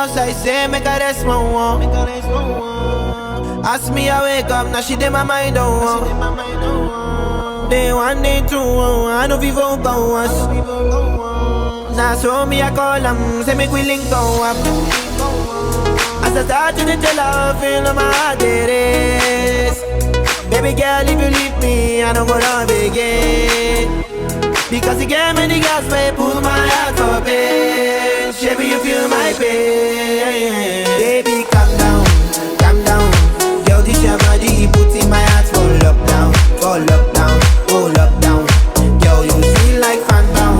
outside, say make her rest my one. Ask me I wake up, now she did my mind on. Day one, day two, I know people go us. Now so me I call them, say make we link go up. As I start to tell her, feel on my heart it is. Baby girl, if you leave me, I don't go love again. Because you gave me the gas, may pull my heart for pain. Baby, you feel my pain. Baby, calm down, calm down. Girl, this your body, put in my heart for lockdown, for lockdown, oh lockdown. Girl, you feel like phantom,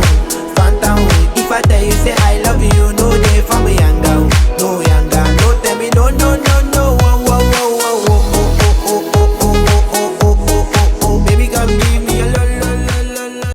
phantom. If I tell you say I love you, no day for me younger, no younger. No tell me no, no, no.